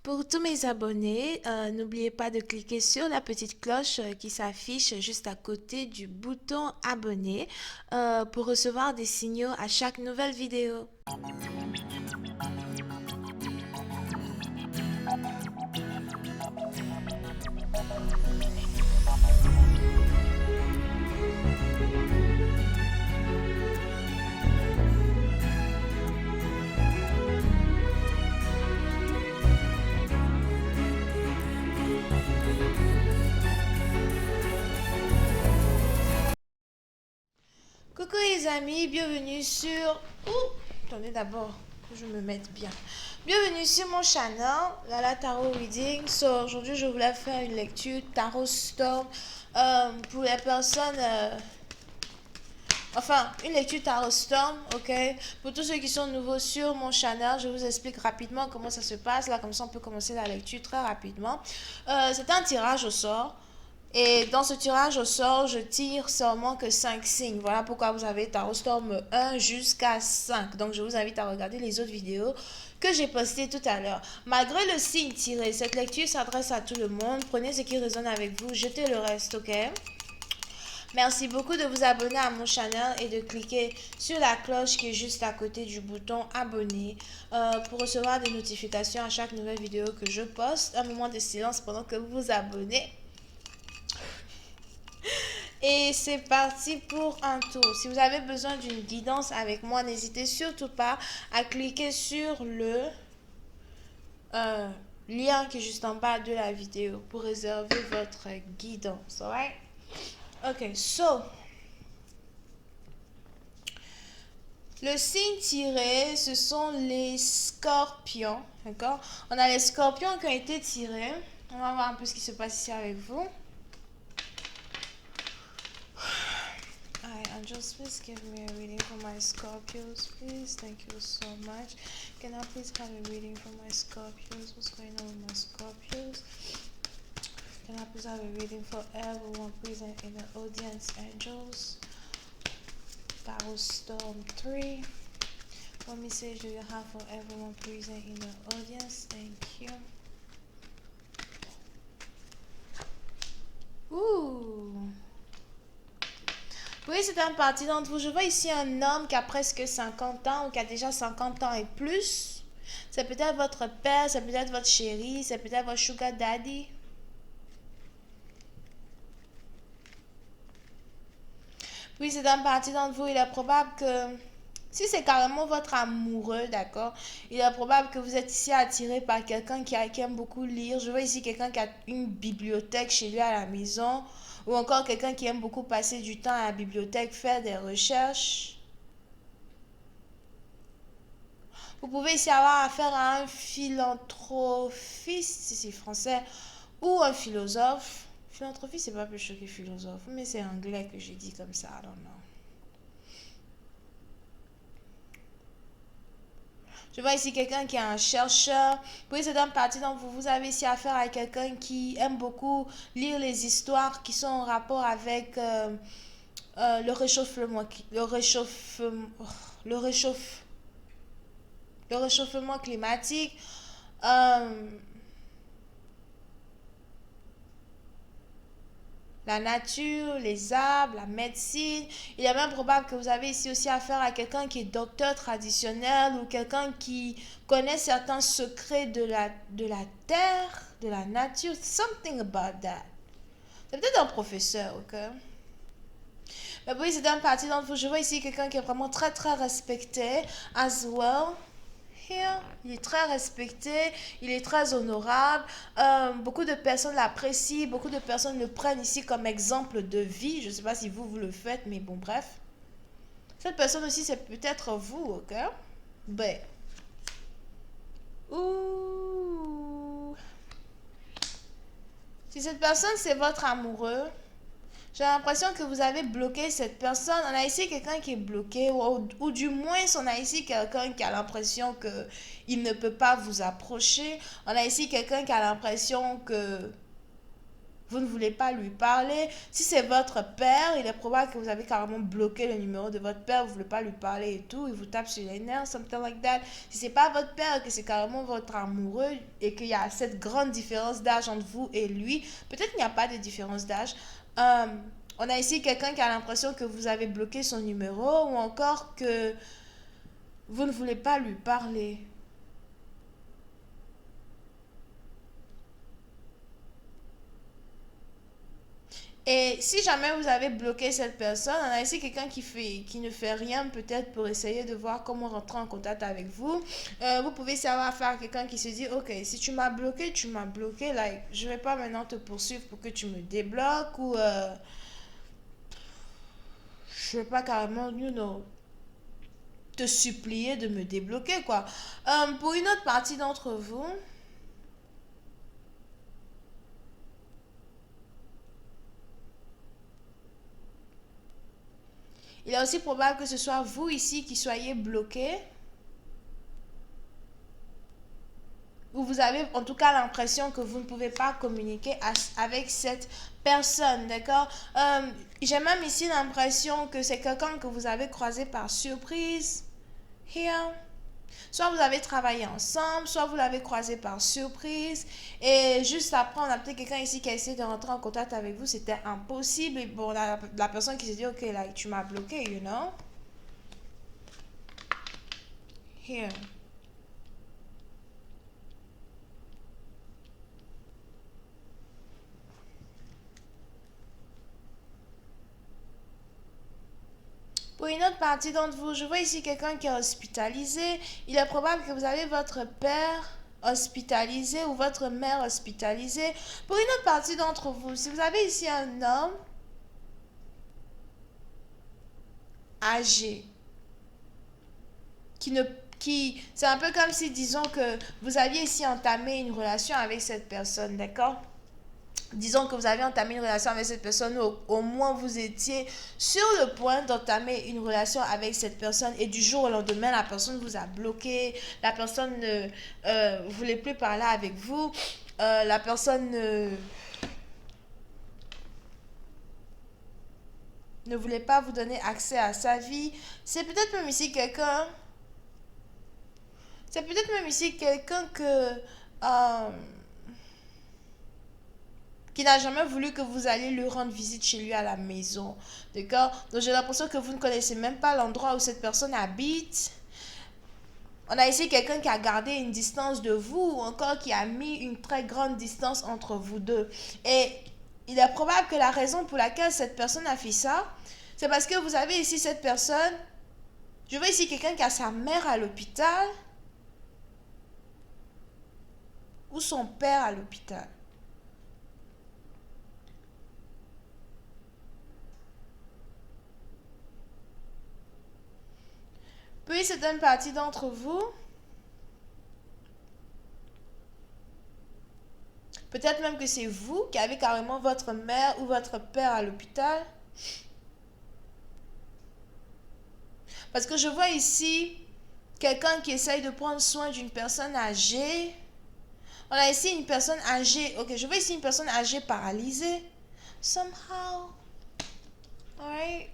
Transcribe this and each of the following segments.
Pour tous mes abonnés, n'oubliez pas de cliquer sur la petite cloche qui s'affiche juste à côté du bouton abonner pour recevoir des signaux à chaque nouvelle vidéo. Coucou les amis, bienvenue sur... Ouh, attendez d'abord que je me mette bien. Bienvenue sur mon channel, Lala Tarot Reading. So, aujourd'hui, je voulais faire une lecture Tarot Storm pour les personnes... Enfin, une lecture Tarot Storm, ok? Pour tous ceux qui sont nouveaux sur mon channel, je vous explique rapidement comment ça se passe. Là, comme ça, on peut commencer la lecture très rapidement. C'est un tirage au sort. Et dans ce tirage au sort, je tire seulement que 5 signes. Voilà pourquoi vous avez Tarot Storm 1 jusqu'à 5. Donc, je vous invite à regarder les autres vidéos que j'ai postées tout à l'heure. Malgré le signe tiré, cette lecture s'adresse à tout le monde. Prenez ce qui résonne avec vous, jetez le reste, ok? Merci beaucoup de vous abonner à mon channel et de cliquer sur la cloche qui est juste à côté du bouton abonner pour recevoir des notifications à chaque nouvelle vidéo que je poste. Un moment de silence pendant que vous vous abonnez. Et c'est parti pour un tour. Si vous avez besoin d'une guidance avec moi, n'hésitez surtout pas à cliquer sur le euh, lien qui est juste en bas de la vidéo pour réserver votre guidance. Alright? Ok, so le signe tiré, ce sont les scorpions. D'accord? On a les scorpions qui ont été tirés. On va voir un peu ce qui se passe ici avec vous. Hi, angels, please give me a reading for my Scorpios, please. Thank you so much. Can I please have a reading for my Scorpios? What's going on with my Scorpios? Can I please have a reading for everyone present in the audience, angels? Tarot Storm 3. What message do you have for everyone present in the audience? Thank you. Ooh. Oui, c'est un parti d'entre vous. Je vois ici un homme qui a presque 50 ans ou qui a déjà 50 ans et plus. C'est peut-être votre père, c'est peut-être votre chéri, c'est peut-être votre sugar daddy. Oui, c'est un parti d'entre vous. Il est probable que, si c'est carrément votre amoureux, d'accord, il est probable que vous êtes ici attiré par quelqu'un qui aime beaucoup lire. Je vois ici quelqu'un qui a une bibliothèque chez lui à la maison, ou encore quelqu'un qui aime beaucoup passer du temps à la bibliothèque, faire des recherches. Vous pouvez ici avoir affaire à un philanthropiste, si c'est français, ou un philosophe. Philanthropie, c'est pas plus chaud que philosophe, mais c'est anglais que j'ai dit comme ça, I don't know. Je vois ici quelqu'un qui est un chercheur. Oui, c'est un parti donc vous avez ici affaire à quelqu'un qui aime beaucoup lire les histoires qui sont en rapport avec le réchauffement, le réchauffe, le réchauffement climatique. Euh, la nature, les arbres, la médecine. Il est même probable que vous avez ici aussi affaire à quelqu'un qui est docteur traditionnel ou quelqu'un qui connaît certains secrets de la terre, de la nature. Something about that. C'est peut-être un professeur, ok? Mais oui, c'est un parti d'entre vous. Je vois ici quelqu'un qui est vraiment très très respecté as well. Here. Il est très respecté, il est très honorable. Beaucoup de personnes l'apprécient, beaucoup de personnes le prennent ici comme exemple de vie. Je ne sais pas si vous le faites, mais bon, bref. Cette personne aussi, c'est peut-être vous, ok? Ben. Ouh. Si cette personne, c'est votre amoureux, j'ai l'impression que vous avez bloqué cette personne. On a ici quelqu'un qui est bloqué, ou du moins, on a ici quelqu'un qui a l'impression que il ne peut pas vous approcher. On a ici quelqu'un qui a l'impression que vous ne voulez pas lui parler. Si c'est votre père, il est probable que vous avez carrément bloqué le numéro de votre père, vous ne voulez pas lui parler et tout, il vous tape sur les nerfs, something like that. Si c'est pas votre père, que c'est carrément votre amoureux et qu'il y a cette grande différence d'âge entre vous et lui, peut-être qu'il n'y a pas de différence d'âge. Euh, on a ici quelqu'un qui a l'impression que vous avez bloqué son numéro ou encore que vous ne voulez pas lui parler. Et si jamais vous avez bloqué cette personne, on a ici quelqu'un qui ne fait rien peut-être pour essayer de voir comment rentrer en contact avec vous. Vous pouvez savoir faire quelqu'un qui se dit, ok, si tu m'as bloqué, tu m'as bloqué, like, je vais pas maintenant te poursuivre pour que tu me débloques ou je vais pas carrément, te supplier de me débloquer, quoi. Pour une autre partie d'entre vous, il est aussi probable que ce soit vous ici qui soyez bloqué. Ou vous avez en tout cas l'impression que vous ne pouvez pas communiquer avec cette personne, d'accord? J'ai même ici l'impression que c'est quelqu'un que vous avez croisé par surprise. Here. Soit vous avez travaillé ensemble, soit vous l'avez croisé par surprise. Et juste après, on a peut-être quelqu'un ici qui a essayé de rentrer en contact avec vous. C'était impossible. Et bon, la personne qui s'est dit, ok, là, tu m'as bloqué, you know? Here. Pour une autre partie d'entre vous, je vois ici quelqu'un qui est hospitalisé. Il est probable que vous avez votre père hospitalisé ou votre mère hospitalisée. Pour une autre partie d'entre vous, si vous avez ici un homme âgé qui ne c'est un peu comme si disons que vous aviez ici entamé une relation avec cette personne, d'accord? Disons que vous avez entamé une relation avec cette personne, ou au moins vous étiez sur le point d'entamer une relation avec cette personne et du jour au lendemain, la personne vous a bloqué, la personne ne voulait plus parler avec vous, la personne ne voulait pas vous donner accès à sa vie. C'est peut-être même ici quelqu'un, c'est peut-être même ici quelqu'un qui n'a jamais voulu que vous alliez lui rendre visite chez lui à la maison. D'accord? Donc j'ai l'impression que vous ne connaissez même pas l'endroit où cette personne habite. On a ici quelqu'un qui a gardé une distance de vous ou encore qui a mis une très grande distance entre vous deux. Et il est probable que la raison pour laquelle cette personne a fait ça, c'est parce que vous avez ici cette personne. Je vois ici quelqu'un qui a sa mère à l'hôpital ou son père à l'hôpital. Puis c'est une partie d'entre vous. Peut-être même que c'est vous qui avez carrément votre mère ou votre père à l'hôpital. Parce que je vois ici quelqu'un qui essaye de prendre soin d'une personne âgée. On a ici une personne âgée. Ok, je vois ici une personne âgée paralysée. Somehow. Alright.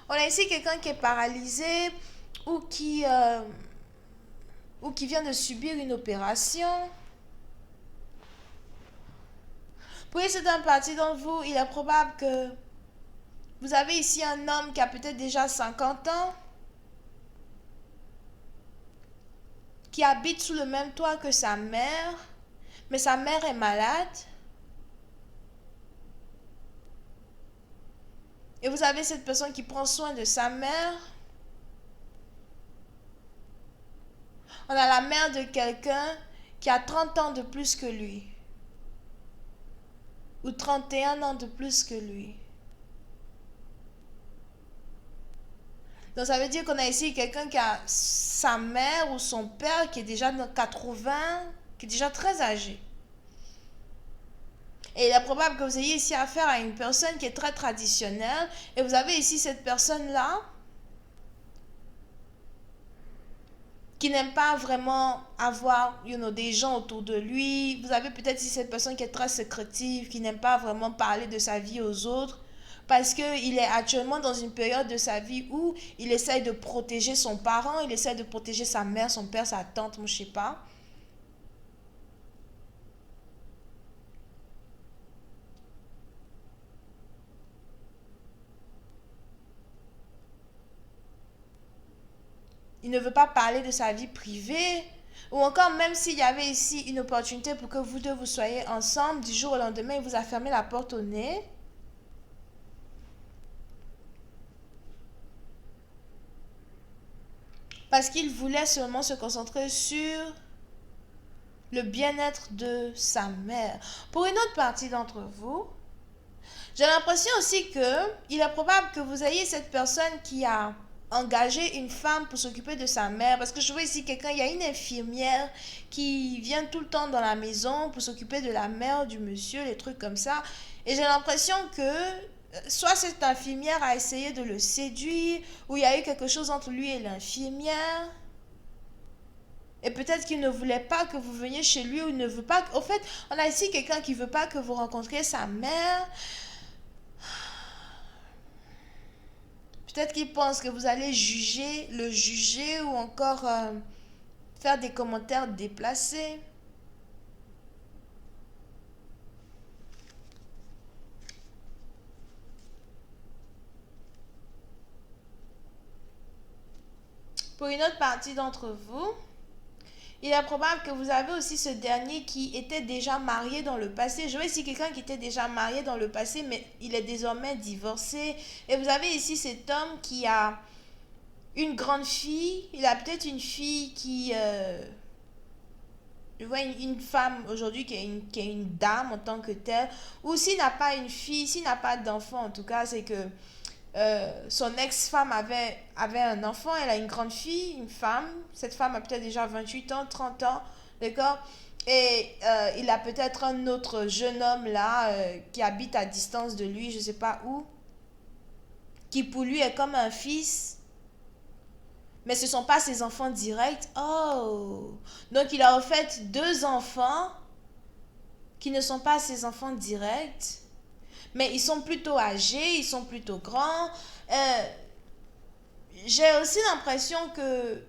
On a ici quelqu'un qui est paralysé ou qui vient de subir une opération. Pour certaines parties d'entre vous, il est probable que vous avez ici un homme qui a peut-être déjà 50 ans, qui habite sous le même toit que sa mère, mais sa mère est malade. Et vous avez cette personne qui prend soin de sa mère. On a la mère de quelqu'un qui a 30 ans de plus que lui. Ou 31 ans de plus que lui. Donc ça veut dire qu'on a ici quelqu'un qui a sa mère ou son père qui est déjà dans 80, qui est déjà très âgé. Et il est probable que vous ayez ici affaire à une personne qui est très traditionnelle. Et vous avez ici cette personne-là qui n'aime pas vraiment avoir, des gens autour de lui. Vous avez peut-être ici cette personne qui est très sécrétive, qui n'aime pas vraiment parler de sa vie aux autres, parce qu'il est actuellement dans une période de sa vie où il essaye de protéger son parent, il essaye de protéger sa mère, son père, sa tante, moi je sais pas. Il ne veut pas parler de sa vie privée. Ou encore, même s'il y avait ici une opportunité pour que vous deux vous soyez ensemble, du jour au lendemain, il vous a fermé la porte au nez. Parce qu'il voulait seulement se concentrer sur le bien-être de sa mère. Pour une autre partie d'entre vous, j'ai l'impression aussi que il est probable que vous ayez cette personne qui a engagé une femme pour s'occuper de sa mère. Parce que je vois ici quelqu'un, il y a une infirmière qui vient tout le temps dans la maison pour s'occuper de la mère du monsieur, les trucs comme ça. Et j'ai l'impression que soit cette infirmière a essayé de le séduire, ou il y a eu quelque chose entre lui et l'infirmière. Et peut-être qu'il ne voulait pas que vous veniez chez lui, ou il ne veut pas. Au fait, on a ici quelqu'un qui ne veut pas que vous rencontriez sa mère. Peut-être qu'il pense que vous allez le juger, ou encore faire des commentaires déplacés. Pour une autre partie d'entre vous, il est probable que vous avez aussi ce dernier qui était déjà marié dans le passé. Je vois ici quelqu'un qui était déjà marié dans le passé, mais il est désormais divorcé. Et vous avez ici cet homme qui a une grande fille. Il a peut-être une fille qui... je vois une femme aujourd'hui qui est une dame en tant que telle. Ou s'il n'a pas une fille, s'il n'a pas d'enfant en tout cas, c'est que son ex-femme avait un enfant, elle a une grande fille, une femme. Cette femme a peut-être déjà 28 ans, 30 ans, d'accord? Et il a peut-être un autre jeune homme là qui habite à distance de lui, je ne sais pas où, qui pour lui est comme un fils, mais ce ne sont pas ses enfants directs. Oh! Donc il a en fait deux enfants qui ne sont pas ses enfants directs, mais ils sont plutôt âgés, ils sont plutôt grands. Euh, j'ai aussi l'impression que,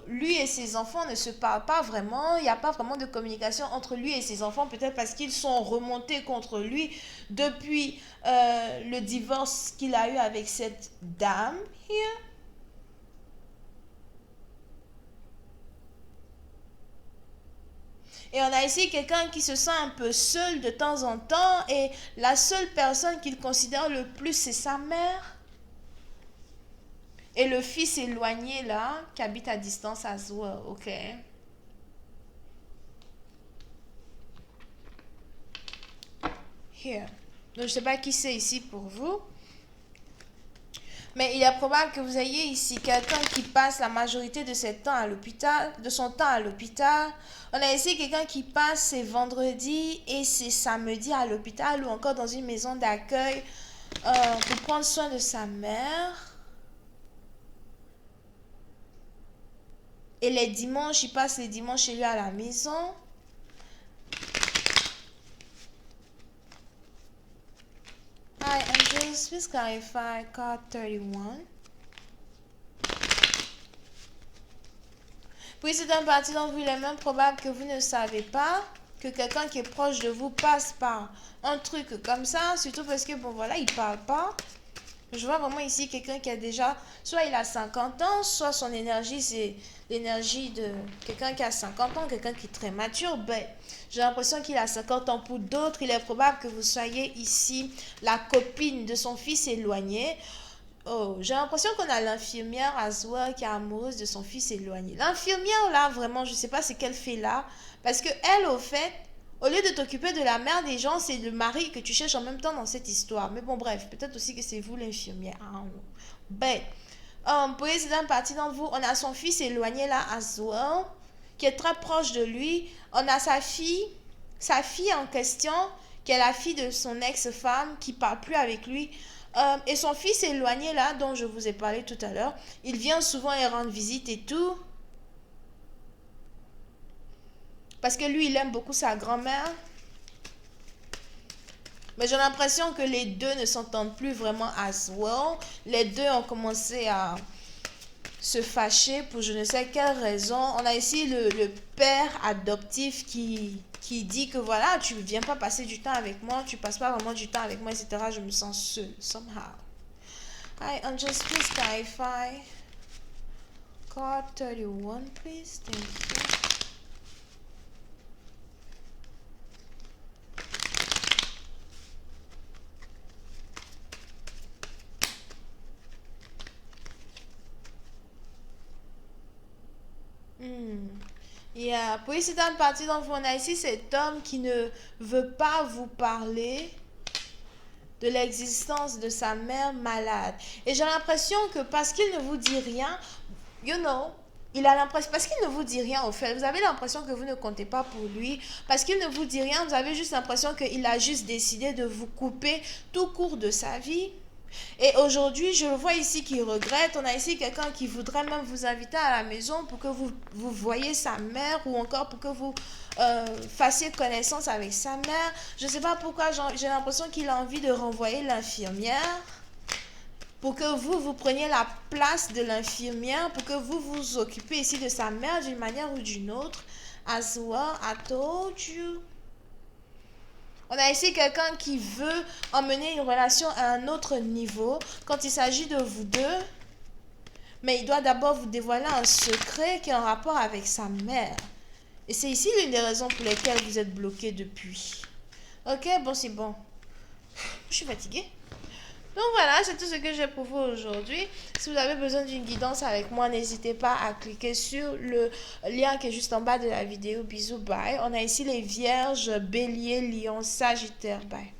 lui et ses enfants ne se parlent pas vraiment. Il n'y a pas vraiment de communication entre lui et ses enfants, peut-être parce qu'ils sont remontés contre lui depuis le divorce qu'il a eu avec cette dame. Here. Et on a ici quelqu'un qui se sent un peu seul de temps en temps, et la seule personne qu'il considère le plus, c'est sa mère. Et le fils éloigné là, qui habite à distance as well, ok? Here. Donc je ne sais pas qui c'est ici pour vous. Mais il est probable que vous ayez ici quelqu'un qui passe la majorité de son temps à l'hôpital, On a ici quelqu'un qui passe ses vendredis et ses samedis à l'hôpital, ou encore dans une maison d'accueil pour prendre soin de sa mère. Et les dimanches, il passe les dimanches chez lui à la maison. Hi, Angels, please clarify card 31. Puis c'est un parti dont il est même probable que vous ne savez pas que quelqu'un qui est proche de vous passe par un truc comme ça, surtout parce que, bon voilà, il parle pas. Je vois vraiment ici quelqu'un qui a déjà, soit il a 50 ans, soit son énergie, c'est l'énergie de quelqu'un qui a 50 ans, quelqu'un qui est très mature. Ben, j'ai l'impression qu'il a 50 ans. Pour d'autres, il est probable que vous soyez ici la copine de son fils éloigné. Oh, j'ai l'impression qu'on a l'infirmière Azwa qui est amoureuse de son fils éloigné. L'infirmière, là, vraiment, je sais pas ce qu'elle fait là. Parce que elle, au fait, au lieu de t'occuper de la mère des gens, c'est le mari que tu cherches en même temps dans cette histoire. Mais bon, bref, peut-être aussi que c'est vous l'infirmière. Ah, ben, pour les une partie d'entre vous, on a son fils éloigné là, Azwa, qui est très proche de lui. On a sa fille en question, qui est la fille de son ex-femme, qui parle plus avec lui. Et son fils éloigné là, dont je vous ai parlé tout à l'heure, il vient souvent et rendre visite et tout. Parce que lui, il aime beaucoup sa grand-mère. Mais j'ai l'impression que les deux ne s'entendent plus vraiment as well. Les deux ont commencé à se fâcher pour je ne sais quelle raison. On a ici le père adoptif qui dit que voilà, tu ne viens pas passer du temps avec moi, tu passes pas vraiment du temps avec moi, etc. Je me sens seule, somehow. Hi, Angels, please clarify. Card 31, please. Thank you. Yeah. Puis c'est une partie donc on a ici cet homme qui ne veut pas vous parler de l'existence de sa mère malade. Et j'ai l'impression que parce qu'il ne vous dit rien, you know, il a l'impression, parce qu'il ne vous dit rien au fait, vous avez l'impression que vous ne comptez pas pour lui, parce qu'il ne vous dit rien, vous avez juste l'impression qu'il a juste décidé de vous couper tout court de sa vie. Et aujourd'hui, je le vois ici qui regrette. On a ici quelqu'un qui voudrait même vous inviter à la maison pour que vous voyiez sa mère ou encore pour que vous fassiez connaissance avec sa mère. Je ne sais pas pourquoi j'ai l'impression qu'il a envie de renvoyer l'infirmière pour que vous preniez la place de l'infirmière, pour que vous vous occupez ici de sa mère d'une manière ou d'une autre. As well, I told you. On a ici quelqu'un qui veut emmener une relation à un autre niveau quand il s'agit de vous deux. Mais il doit d'abord vous dévoiler un secret qui est en rapport avec sa mère. Et c'est ici l'une des raisons pour lesquelles vous êtes bloqué depuis. Ok, bon, c'est bon. Je suis fatiguée. Donc voilà, c'est tout ce que j'ai pour vous aujourd'hui. Si vous avez besoin d'une guidance avec moi, n'hésitez pas à cliquer sur le lien qui est juste en bas de la vidéo. Bisous, bye. On a ici les vierges, bélier, lion, sagittaire, bye.